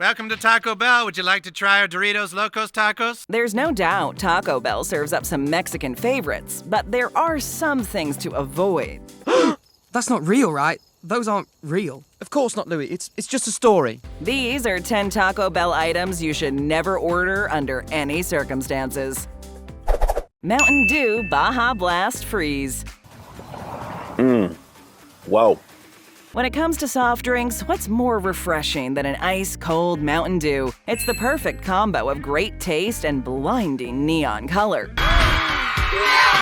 Welcome to Taco Bell. Would you like to try our Doritos Locos tacos? There's no doubt Taco Bell serves up some Mexican favorites, but there are some things to avoid. That's not real, right? Those aren't real. Of course not, Louis. It's just a story. These are 10 Taco Bell items you should never order under any circumstances. Mountain Dew Baja Blast Freeze. Whoa. When it comes to soft drinks, what's more refreshing than an ice-cold Mountain Dew? It's the perfect combo of great taste and blinding neon color.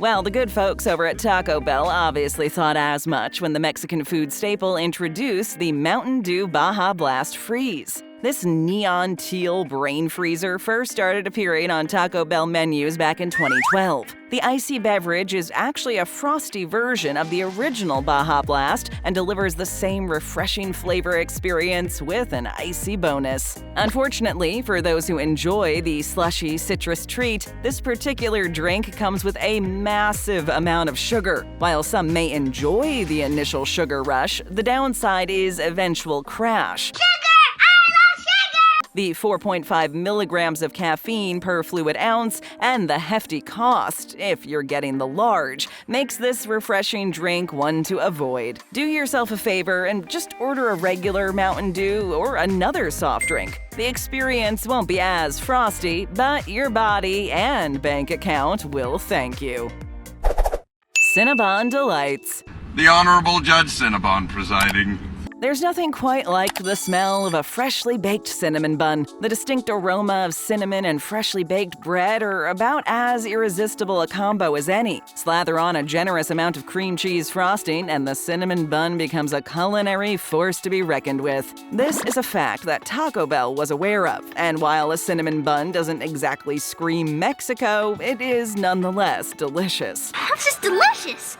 Well, the good folks over at Taco Bell obviously thought as much when the Mexican food staple introduced the Mountain Dew Baja Blast Freeze. This neon teal brain freezer first started appearing on Taco Bell menus back in 2012. The icy beverage is actually a frosty version of the original Baja Blast and delivers the same refreshing flavor experience with an icy bonus. Unfortunately, for those who enjoy the slushy citrus treat, this particular drink comes with a massive amount of sugar. While some may enjoy the initial sugar rush, the downside is eventual crash. The 4.5 milligrams of caffeine per fluid ounce and the hefty cost, if you're getting the large, makes this refreshing drink one to avoid. Do yourself a favor and just order a regular Mountain Dew or another soft drink. The experience won't be as frosty, but your body and bank account will thank you. Cinnabon Delights. The Honorable Judge Cinnabon presiding. There's nothing quite like the smell of a freshly baked cinnamon bun. The distinct aroma of cinnamon and freshly baked bread are about as irresistible a combo as any. Slather on a generous amount of cream cheese frosting, and the cinnamon bun becomes a culinary force to be reckoned with. This is a fact that Taco Bell was aware of, and while a cinnamon bun doesn't exactly scream Mexico, it is nonetheless delicious. This is delicious!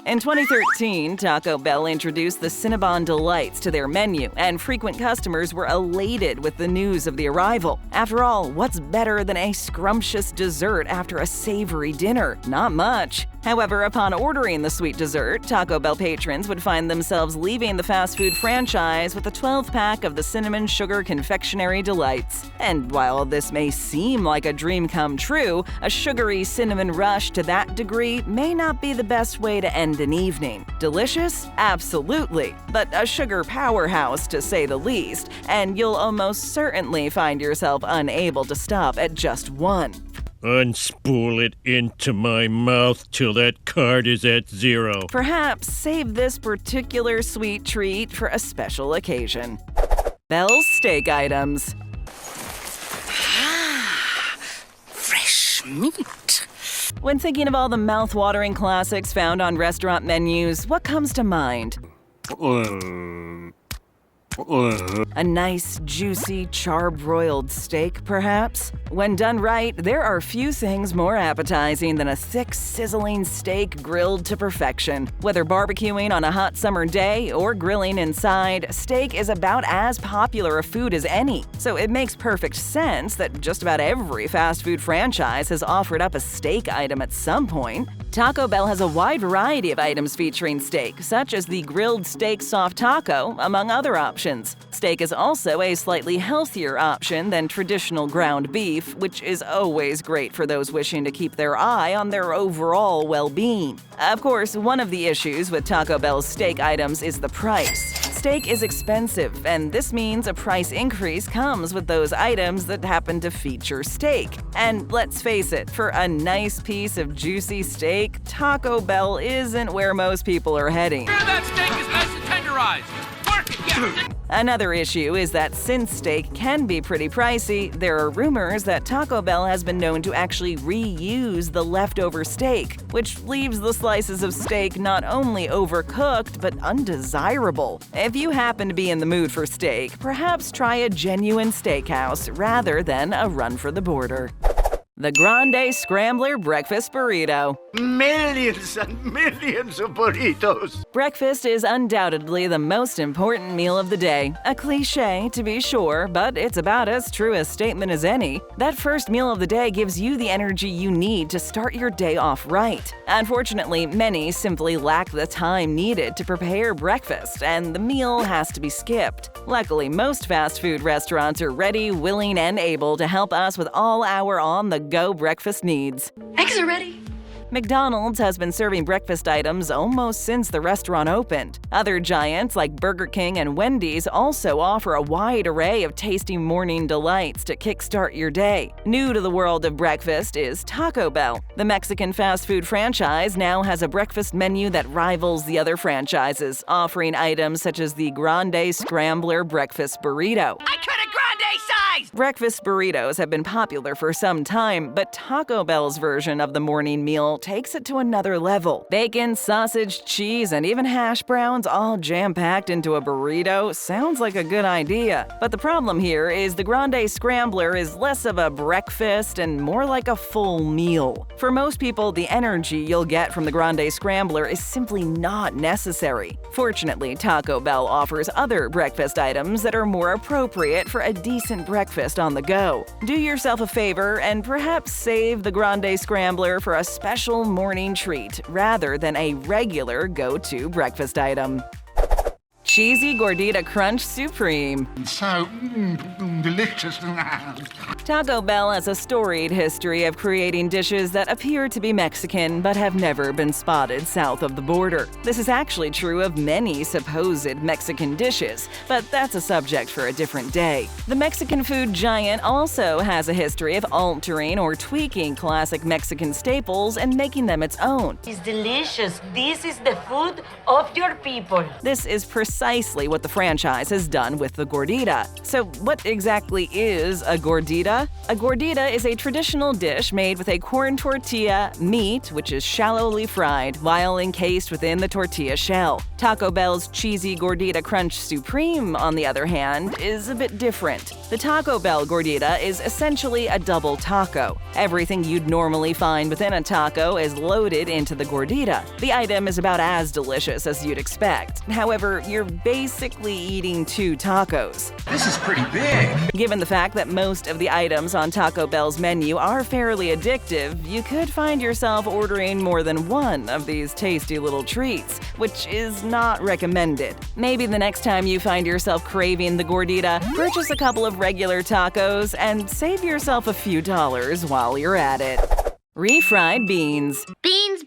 In 2013, Taco Bell introduced the Cinnabon Delights to their menu, and frequent customers were elated with the news of the arrival. After all, what's better than a scrumptious dessert after a savory dinner? Not much. However, upon ordering the sweet dessert, Taco Bell patrons would find themselves leaving the fast food franchise with a 12-pack of the Cinnamon Sugar Confectionery Delights. And while this may seem like a dream come true, a sugary cinnamon rush to that degree may not be the best way to end an evening. Delicious? Absolutely. But a sugar powerhouse, to say the least, and you'll almost certainly find yourself unable to stop at just one. Unspool it into my mouth till that card is at 0. Perhaps save this particular sweet treat for a special occasion. Bell's Steak Items. Fresh meat. When thinking of all the mouth-watering classics found on restaurant menus, what comes to mind? A nice, juicy, charbroiled steak, perhaps? When done right, there are few things more appetizing than a thick, sizzling steak grilled to perfection. Whether barbecuing on a hot summer day or grilling inside, steak is about as popular a food as any. So it makes perfect sense that just about every fast food franchise has offered up a steak item at some point. Taco Bell has a wide variety of items featuring steak, such as the grilled steak soft taco, among other options. Steak is also a slightly healthier option than traditional ground beef, which is always great for those wishing to keep their eye on their overall well-being. Of course, one of the issues with Taco Bell's steak items is the price. Steak is expensive, and this means a price increase comes with those items that happen to feature steak. And let's face it, for a nice piece of juicy steak, Taco Bell isn't where most people are heading. Sure, that steak is nice and tenderized. Work it, yeah. Another issue is that since steak can be pretty pricey, there are rumors that Taco Bell has been known to actually reuse the leftover steak, which leaves the slices of steak not only overcooked but undesirable. If you happen to be in the mood for steak, perhaps try a genuine steakhouse rather than a run for the border. The Grande Scrambler Breakfast Burrito. Millions and millions of burritos. Breakfast is undoubtedly the most important meal of the day. A cliche, to be sure, but it's about as true a statement as any. That first meal of the day gives you the energy you need to start your day off right. Unfortunately, many simply lack the time needed to prepare breakfast, and the meal has to be skipped. Luckily, most fast food restaurants are ready, willing, and able to help us with all our on-the-go breakfast needs. Eggs are ready. McDonald's has been serving breakfast items almost since the restaurant opened. Other giants like Burger King and Wendy's also offer a wide array of tasty morning delights to kickstart your day. New to the world of breakfast is Taco Bell. The Mexican fast food franchise now has a breakfast menu that rivals the other franchises, offering items such as the Grande Scrambler breakfast burrito. I cut a grande size! Breakfast burritos have been popular for some time, but Taco Bell's version of the morning meal takes it to another level. Bacon, sausage, cheese, and even hash browns all jam-packed into a burrito sounds like a good idea. But the problem here is the Grande Scrambler is less of a breakfast and more like a full meal. For most people, the energy you'll get from the Grande Scrambler is simply not necessary. Fortunately, Taco Bell offers other breakfast items that are more appropriate for a decent breakfast on the go. Do yourself a favor and perhaps save the Grande Scrambler for a special morning treat rather than a regular go-to breakfast item. Cheesy Gordita Crunch Supreme. So delicious. Taco Bell has a storied history of creating dishes that appear to be Mexican but have never been spotted south of the border. This is actually true of many supposed Mexican dishes, but that's a subject for a different day. The Mexican food giant also has a history of altering or tweaking classic Mexican staples and making them its own. It's delicious. This is the food of your people. This is precisely what the franchise has done with the Gordita. So what exactly is a Gordita? A Gordita is a traditional dish made with a corn tortilla, meat, which is shallowly fried, while encased within the tortilla shell. Taco Bell's Cheesy Gordita Crunch Supreme, on the other hand, is a bit different. The Taco Bell Gordita is essentially a double taco. Everything you'd normally find within a taco is loaded into the Gordita. The item is about as delicious as you'd expect. However, you're basically eating two tacos. This is pretty big. Given the fact that most of the items on Taco Bell's menu are fairly addictive, you could find yourself ordering more than one of these tasty little treats, which is not recommended. Maybe the next time you find yourself craving the Gordita, purchase a couple of regular tacos and save yourself a few dollars while you're at it. Refried beans.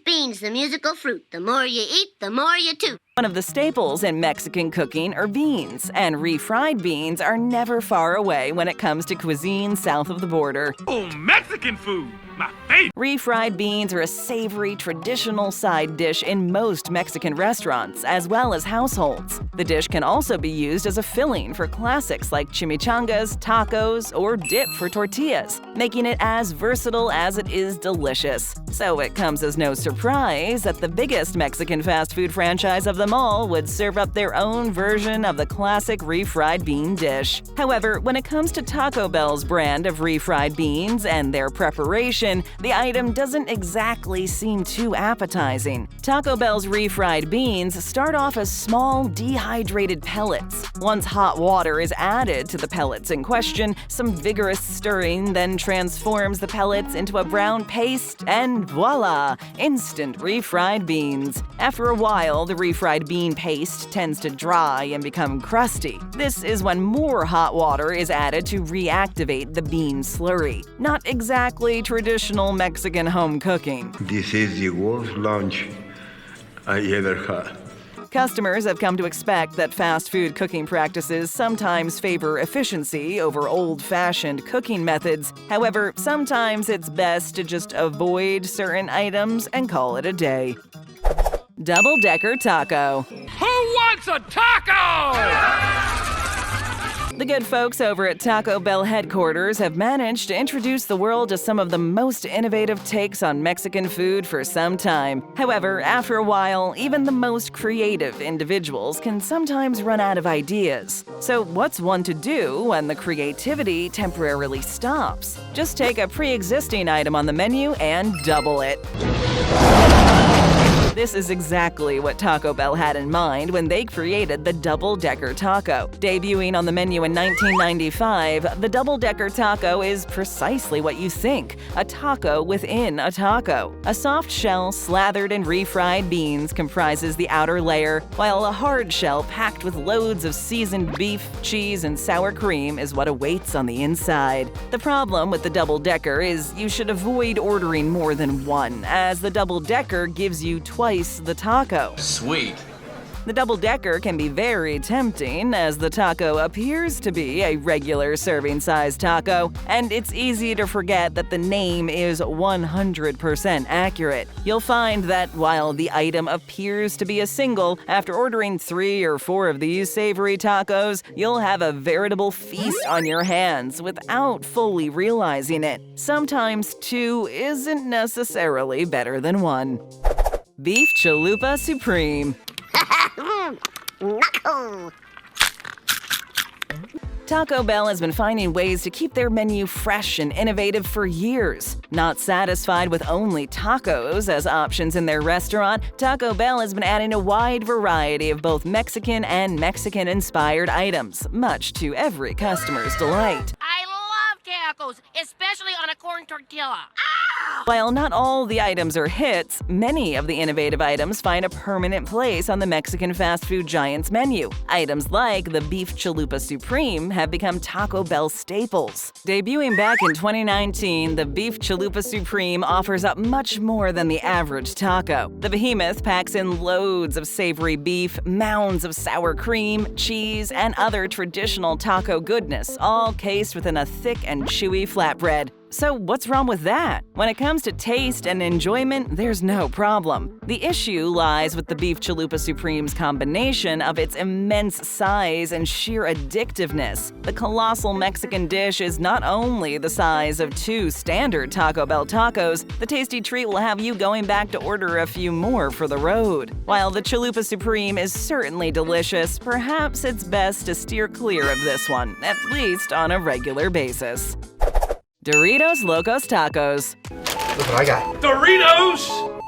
Beans, the musical fruit. The more you eat, the more you toot. One of the staples in Mexican cooking are beans, and refried beans are never far away when it comes to cuisine south of the border. Oh, Mexican food! My favorite! Refried beans are a savory, traditional side dish in most Mexican restaurants, as well as households. The dish can also be used as a filling for classics like chimichangas, tacos, or dip for tortillas, making it as versatile as it is delicious. So it comes as no surprise that the biggest Mexican fast food franchise of them all would serve up their own version of the classic refried bean dish. However, when it comes to Taco Bell's brand of refried beans and their preparation, the item doesn't exactly seem too appetizing. Taco Bell's refried beans start off as small, dehydrated pellets. Once hot water is added to the pellets in question, some vigorous stirring then transforms the pellets into a brown paste, and voila! Instant refried beans. After a while, the refried bean paste tends to dry and become crusty. This is when more hot water is added to reactivate the bean slurry. Not exactly traditional Mexican home cooking. This is the worst lunch I ever had. Customers have come to expect that fast food cooking practices sometimes favor efficiency over old-fashioned cooking methods. However, sometimes it's best to just avoid certain items and call it a day. Double-decker taco. Who wants a taco? The good folks over at Taco Bell headquarters have managed to introduce the world to some of the most innovative takes on Mexican food for some time. However, after a while, even the most creative individuals can sometimes run out of ideas. So what's one to do when the creativity temporarily stops? Just take a pre-existing item on the menu and double it. This is exactly what Taco Bell had in mind when they created the double-decker taco. Debuting on the menu in 1995, the double-decker taco is precisely what you think, a taco within a taco. A soft shell slathered in refried beans comprises the outer layer, while a hard shell packed with loads of seasoned beef, cheese, and sour cream is what awaits on the inside. The problem with the double-decker is you should avoid ordering more than one, as the double-decker gives you twice the taco. Sweet. The double-decker can be very tempting, as the taco appears to be a regular serving-size taco, and it's easy to forget that the name is 100% accurate. You'll find that while the item appears to be a single, after ordering 3 or 4 of these savory tacos, you'll have a veritable feast on your hands without fully realizing it. Sometimes 2 isn't necessarily better than 1. Beef Chalupa Supreme. Knuckle. Taco Bell has been finding ways to keep their menu fresh and innovative for years. Not satisfied with only tacos as options in their restaurant, Taco Bell has been adding a wide variety of both Mexican and Mexican-inspired items, much to every customer's delight. I love tacos, especially on a corn tortilla. While not all the items are hits, many of the innovative items find a permanent place on the Mexican fast food giant's menu. Items like the Beef Chalupa Supreme have become Taco Bell staples. Debuting back in 2019, the Beef Chalupa Supreme offers up much more than the average taco. The behemoth packs in loads of savory beef, mounds of sour cream, cheese, and other traditional taco goodness, all cased within a thick and chewy flatbread. So what's wrong with that? When it comes to taste and enjoyment, there's no problem. The issue lies with the Beef Chalupa Supreme's combination of its immense size and sheer addictiveness. The colossal Mexican dish is not only the size of 2 standard Taco Bell tacos, the tasty treat will have you going back to order a few more for the road. While the Chalupa Supreme is certainly delicious, perhaps it's best to steer clear of this one, at least on a regular basis. Doritos Locos Tacos. Look what I got. Doritos!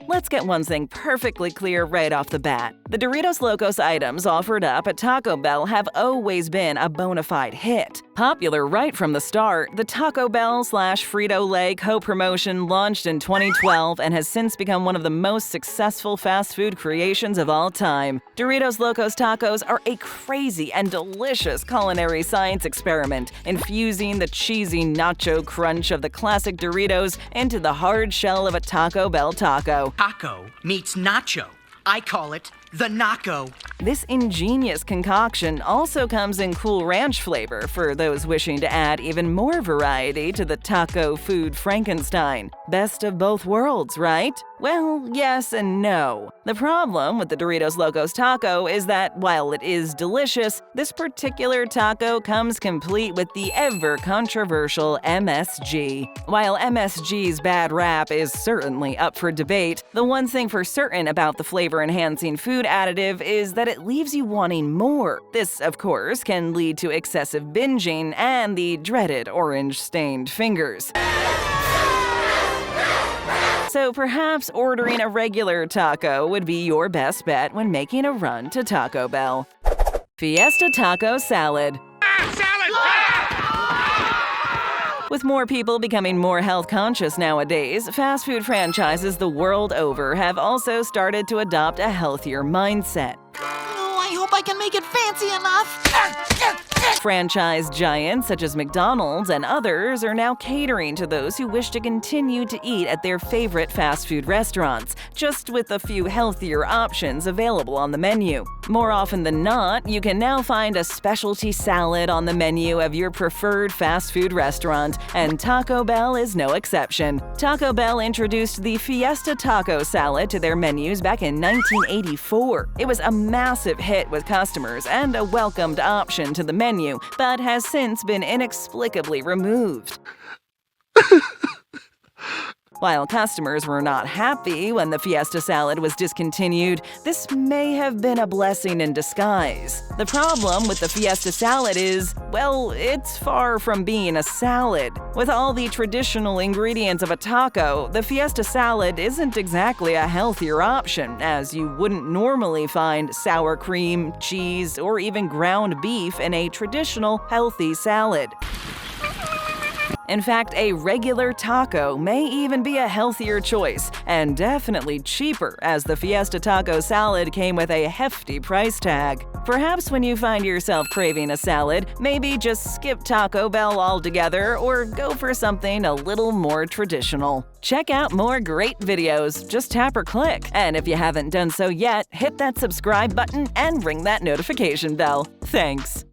Let's get one thing perfectly clear right off the bat. The Doritos Locos items offered up at Taco Bell have always been a bona fide hit. Popular right from the start, the Taco Bell/Frito-Lay co-promotion launched in 2012 and has since become one of the most successful fast food creations of all time. Doritos Locos Tacos are a crazy and delicious culinary science experiment, infusing the cheesy nacho crunch of the classic Doritos into the hard shell of a Taco Bell taco. Taco meets nacho. I call it the Naco. This ingenious concoction also comes in Cool Ranch flavor for those wishing to add even more variety to the taco food Frankenstein. Best of both worlds, right? Well, yes and no. The problem with the Doritos Locos Taco is that while it is delicious, this particular taco comes complete with the ever-controversial MSG. While MSG's bad rap is certainly up for debate, the one thing for certain about the flavor-enhancing food additive is that it leaves you wanting more. This, of course, can lead to excessive binging and the dreaded orange-stained fingers. So perhaps ordering a regular taco would be your best bet when making a run to Taco Bell. Fiesta Taco Salad. With more people becoming more health conscious nowadays, fast food franchises the world over have also started to adopt a healthier mindset. Oh, I hope I can make it fancy enough. Franchise giants such as McDonald's and others are now catering to those who wish to continue to eat at their favorite fast food restaurants, just with a few healthier options available on the menu. More often than not, you can now find a specialty salad on the menu of your preferred fast food restaurant, and Taco Bell is no exception. Taco Bell introduced the Fiesta taco salad to their menus back in 1984. It was a massive hit with customers and a welcomed option to the menu, but has since been inexplicably removed. While customers were not happy when the Fiesta salad was discontinued, this may have been a blessing in disguise. The problem with the Fiesta salad is, well, it's far from being a salad. With all the traditional ingredients of a taco, the Fiesta salad isn't exactly a healthier option, as you wouldn't normally find sour cream, cheese, or even ground beef in a traditional healthy salad. In fact, a regular taco may even be a healthier choice, and definitely cheaper, as the Fiesta taco salad came with a hefty price tag. Perhaps when you find yourself craving a salad, maybe just skip Taco Bell altogether or go for something a little more traditional. Check out more great videos, just tap or click. And if you haven't done so yet, hit that subscribe button and ring that notification bell. Thanks.